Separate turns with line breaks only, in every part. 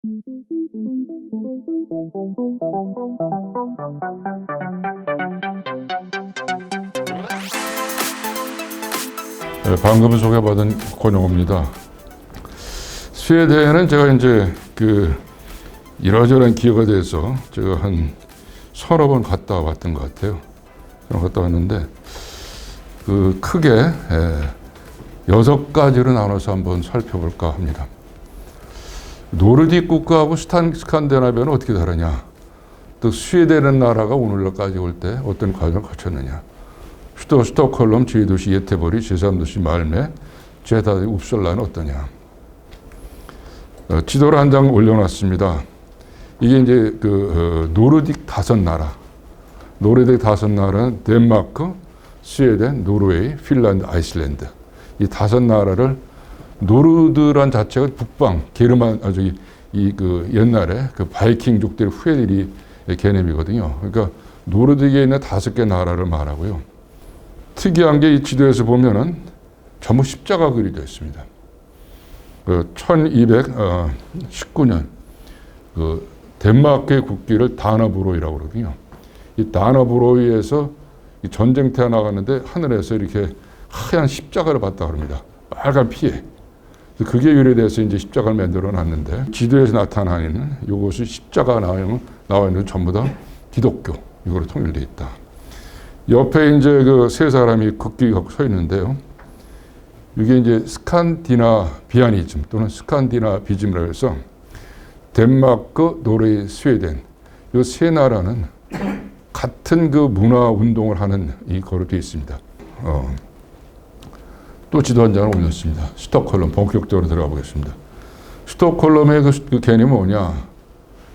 네, 방금 소개받은 권영호입니다. 스웨덴은 제가 이제 이러저러한 기회가 돼서 제가 한 서너 번 갔다 왔던 것 같아요. 갔다 왔는데 크게 6가지로 나눠서 한번 살펴볼까 합니다. 노르딕 국가하고 스칸디나비아는 어떻게 다르냐? 또 스웨덴이라는 나라가 오늘날까지 올 때 어떤 과정을 거쳤느냐? 수도 스톡홀름, 제2도시 예테보리, 제3도시 말메, 제4도시 웁살라는 어떠냐? 지도를 한 장 올려놨습니다. 이게 이제 노르딕 5나라. 노르딕 5나라는 덴마크, 스웨덴, 노르웨이, 핀란드, 아이슬란드. 이 5나라를 노르드란 자체가 북방, 게르만, 옛날에 바이킹족들의 후예들이 개념이거든요. 그러니까 노르딕에 있는 5개 나라를 말하고요. 특이한 게 이 지도에서 보면은 전부 십자가 그려져 있습니다. 1219년 덴마크의 국기를 다나브로이라고 그러거든요. 이 다나브로이에서 이 전쟁터에 나갔는데 하늘에서 이렇게 하얀 십자가를 봤다 그럽니다. 빨간 피에. 그게 유래돼서 이제 십자가를 만들어 놨는데 지도에서 나타나는 이것이 십자가 나와 있는 전부 다 기독교 이거로 통일되어 있다. 옆에 이제 세 사람이 국기가 서 있는데요. 이게 이제 스칸디나비아니즘 또는 스칸디나비즘이라고 해서 덴마크, 노르웨이, 스웨덴 이 세 나라는 같은 문화 운동을 하는 거로 되어 있습니다. 또 지도 한 장을 올렸습니다. 스톡홀름 본격적으로 들어가 보겠습니다. 스톡홀름의 그 개념이 뭐냐?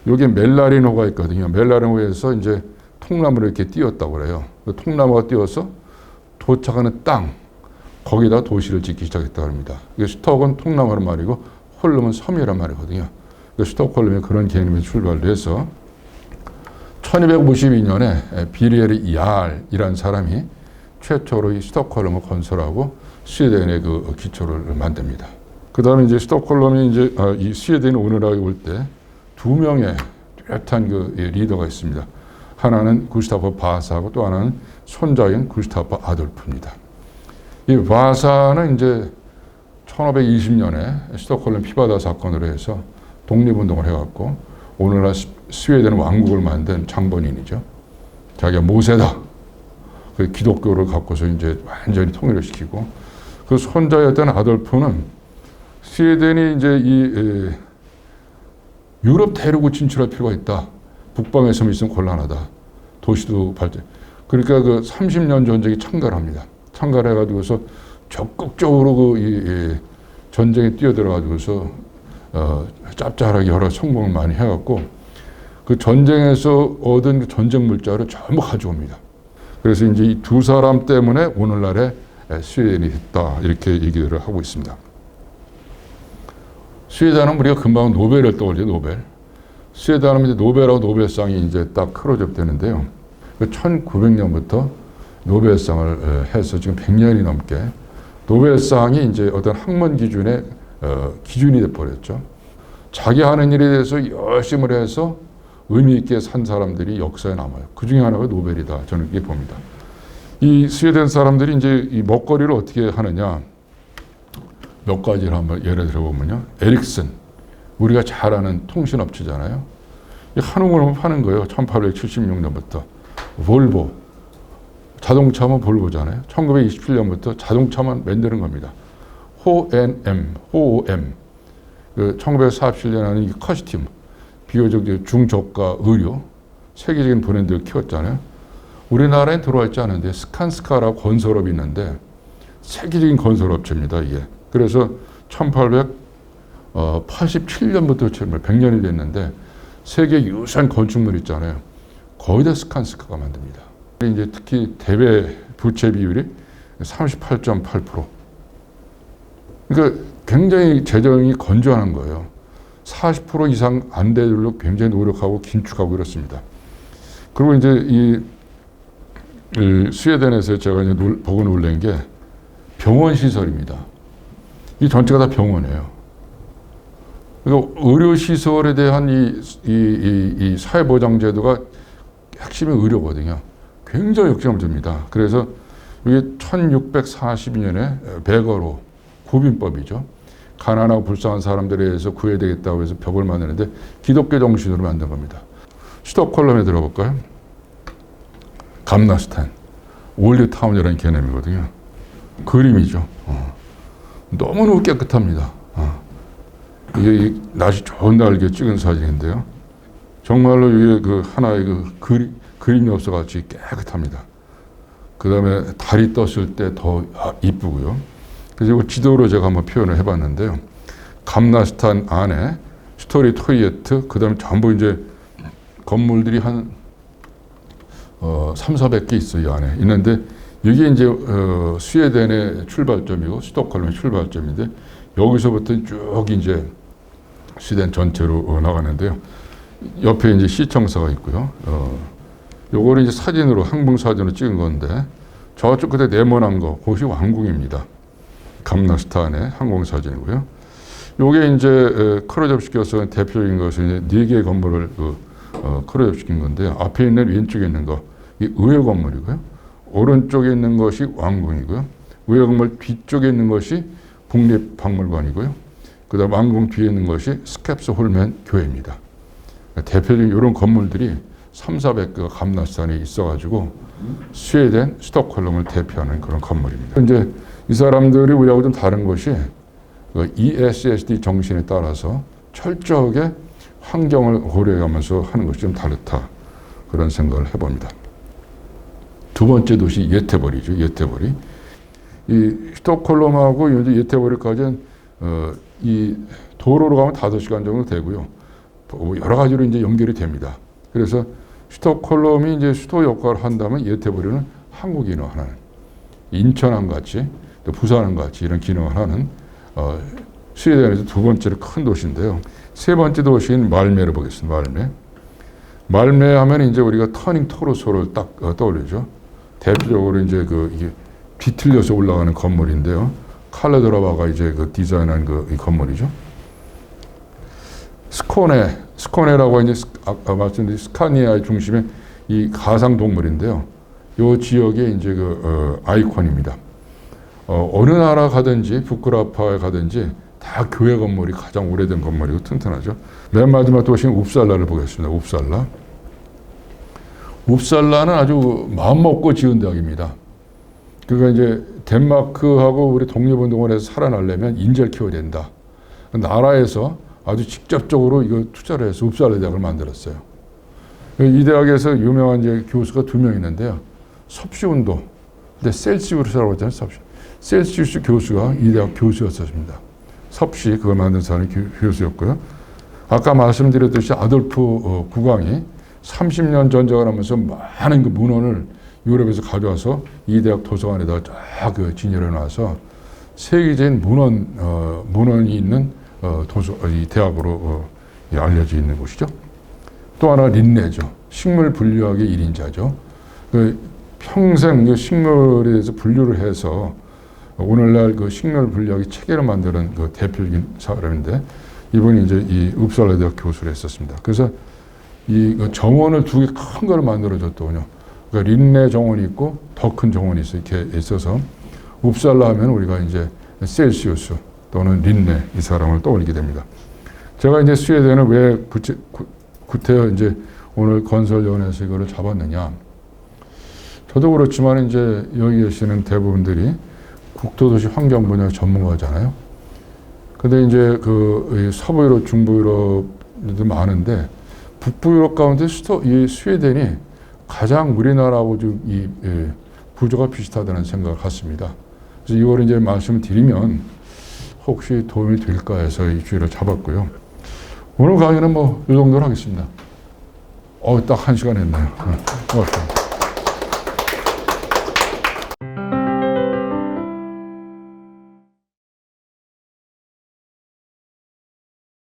여기 멜라리노가 있거든요. 멜라리노에서 이제 통나무를 이렇게 띄웠다고 그래요. 그 통나무가 띄어서 도착하는 땅, 거기다 도시를 짓기 시작했다고 합니다. 스톡은 통나무란 말이고 홀름은 섬이란 말이거든요. 스톡홀름의 그런 개념이 출발돼서 1252년에 비리에르 야알이라는 사람이 최초로 이 스톡홀름을 건설하고 스웨덴의 기초를 만듭니다. 그 다음에 이제 스톡홀름이 이제 이 스웨덴이 오늘날에 올 때 2명의 뚜렷한 리더가 있습니다. 하나는 구스타프 바사하고 또 하나는 손자인 구스타프 아돌프입니다. 이 바사는 이제 1520년에 스톡홀름 피바다 사건으로 해서 독립운동을 해갖고 오늘날 스웨덴 왕국을 만든 장본인이죠. 자기가 모세다. 그 기독교를 갖고서 이제 완전히 통일을 시키고 그 손자였던 아돌프는 스웨덴이 이제 유럽 대륙으로 진출할 필요가 있다. 북방에서만 있으면 곤란하다. 도시도 발전. 그러니까 30년 전쟁에 참가를 합니다. 참가를 해가지고서 적극적으로 전쟁에 뛰어들어가지고서 짭짤하게 여러 성공을 많이 해갖고 그 전쟁에서 얻은 전쟁 물자를 전부 가져옵니다. 그래서 이제 이 두 사람 때문에 오늘날의 스웨덴이 됐다. 이렇게 얘기를 하고 있습니다. 스웨덴은 우리가 금방 노벨을 떠올리죠, 노벨. 스웨덴은 이제 노벨하고 노벨상이 이제 딱 크로즈업 되는데요. 1900년부터 노벨상을 해서 지금 100년이 넘게 노벨상이 이제 어떤 학문 기준의 기준이 돼버렸죠. 자기 하는 일에 대해서 열심히 해서 의미 있게 산 사람들이 역사에 남아요. 그 중에 하나가 노벨이다. 저는 이렇게 봅니다. 이 스웨덴 사람들이 이제 이 먹거리를 어떻게 하느냐. 몇 가지를 한번 예를 들어보면요. 에릭슨. 우리가 잘 아는 통신업체잖아요. 한우물만 파는 거예요. 1876년부터. 볼보. 자동차만 볼보잖아요. 1927년부터 자동차만 만드는 겁니다. 호앤엠, 호오엠. 1947년에 하는 이 커스튬. 비교적 중저가 의류. 세계적인 브랜드를 키웠잖아요. 우리나라에 들어와 있지 않은데 스칸스카라고 건설업이 있는데 세계적인 건설업체입니다. 이게. 그래서 1887년부터 100년이 됐는데 세계 유산 건축물 있잖아요. 거의 다 스칸스카가 만듭니다. 이제 특히 대외 부채 비율이 38.8%. 그러니까 굉장히 재정이 건조한 거예요. 40% 이상 안 되도록 굉장히 노력하고 긴축하고 이렇습니다. 그리고 이제 이 스웨덴에서 제가 이제 보고 놀란 게 병원 시설입니다. 이 전체가 다 병원이에요. 그리고 의료시설에 대한 이 사회보장제도가 핵심이 의료거든요. 굉장히 역점을 줍니다. 그래서 이게 1642년에 베거로 구빈법이죠. 가난하고 불쌍한 사람들에 대해서 구해야 되겠다고 해서 벽을 만드는데 기독교 정신으로 만든 겁니다. 스톡홀름에 들어볼까요? 감나스탄, 올드타운이라는 개념이거든요. 그림이죠. 너무너무 깨끗합니다. 이게 날씨 좋은 날 찍은 사진인데요. 정말로 이게 그 하나의 그림이 없어같이 깨끗합니다. 그 다음에 달이 떴을 때 더 이쁘고요. 그리고 지도로 제가 한번 표현을 해봤는데요. 감나스탄 안에 스토리 토이에트, 그 다음에 전부 이제 건물들이 한 300~400개 있어요. 이 안에 있는데 이게 이제 스웨덴의 출발점이고 스톡홀름의 출발점인데 여기서부터 쭉 이제 스웨덴 전체로 나가는데요. 옆에 이제 시청사가 있고요. 요거를 이제 사진으로 항공 사진으로 찍은 건데 저쪽 끝에 네모난 거 그것이 왕궁입니다. 감나스탄의 항공 사진이고요. 요게 이제 크로접시켜서 대표적인 것은 이제 4개의 건물을 크로접시킨 건데요. 앞에 있는 왼쪽에 있는 거 이 의회 건물이고요. 오른쪽에 있는 것이 왕궁이고요. 의회 건물 뒤쪽에 있는 것이 국립박물관이고요. 그다음 왕궁 뒤에 있는 것이 스캡스 홀맨 교회입니다. 대표적인 이런 건물들이 300~400개가 감나스탄에 있어가지고 스웨덴, 스톡홀름을 대표하는 그런 건물입니다. 이제 이 사람들이 우리하고 좀 다른 것이 ESSD 정신에 따라서 철저하게 환경을 고려해가면서 하는 것이 좀 다르다. 그런 생각을 해봅니다. 두 번째 도시 예테보리죠. 예테보리. 이 스톡홀름하고 이제 예테보리까지는 이 도로로 가면 5시간 정도 되고요. 여러 가지로 이제 연결이 됩니다. 그래서 스톡홀름이 이제 수도 역할을 한다면 예테보리는 항구 기능을 하는 인천항 같이 또 부산항 같이 이런 기능을 하는 스웨덴에서 두 번째로 큰 도시인데요. 세 번째 도시인 말메를 보겠습니다. 말메 하면 이제 우리가 터닝 토로소를 딱 떠올리죠. 대표적으로 이제 이게 뒤틀려서 올라가는 건물인데요. 칼레드라바가 이제 디자인한 이 건물이죠. 스코네라고 이제 말씀드린 스카니아의 중심에 이 가상 동물인데요. 이 지역의 이제 아이콘입니다. 어느 나라 가든지 부크라파에 가든지 다 교회 건물이 가장 오래된 건물이고 튼튼하죠. 맨 마지막 도시인 웁살라를 보겠습니다. 웁살라는 아주 마음먹고 지은 대학입니다. 그러니까 이제 덴마크하고 우리 독립운동을 해서 살아나려면 인재를 키워야 된다. 나라에서 아주 직접적으로 이거 투자를 해서 웁살라 대학을 만들었어요. 이 대학에서 유명한 이제 교수가 2명 있는데요. 섭씨운동. 근데 셀시우스라고 하잖아요. 셀시우스 교수가 이 대학 교수였습니다. 섭씨 그걸 만든 사람이 교수였고요. 아까 말씀드렸듯이 아돌프 국왕이 30년 전쟁을 하면서 많은 그 문헌을 유럽에서 가져와서 이 대학 도서관에다 쫙 진열해 놔서 세계적인 문헌이 있는 이 대학으로 알려져 있는 곳이죠. 또 하나 린네죠. 식물 분류학의 1인자죠. 평생 식물에 대해서 분류를 해서 오늘날 식물 분류학의 체계를 만드는 대표적인 사람인데 이분이 이제 이 웁살라 대학 교수를 했었습니다. 그래서 이 정원을 2개 큰 걸 만들어줬더군요. 그러니까 린네 정원이 있고 더 큰 정원이 이렇게 있어서 웁살라 하면 우리가 이제 셀시우스 또는 린네 이 사람을 떠올리게 됩니다. 제가 이제 스웨덴을 왜 구태여 이제 오늘 건설위원회에서 이거를 잡았느냐. 저도 그렇지만 이제 여기 계시는 대부분들이 국토도시 환경 분야 전문가잖아요. 근데 이제 서부 유럽, 중부 유럽도 많은데 북부 유럽 가운데 이 스웨덴이 가장 우리나라하고 좀 구조가 비슷하다는 생각을 갖습니다. 그래서 이걸 이제 말씀을 드리면 혹시 도움이 될까 해서 이 주제를 잡았고요. 오늘 강의는 이 정도로 하겠습니다. 딱 1시간 했네요. 고맙습니다.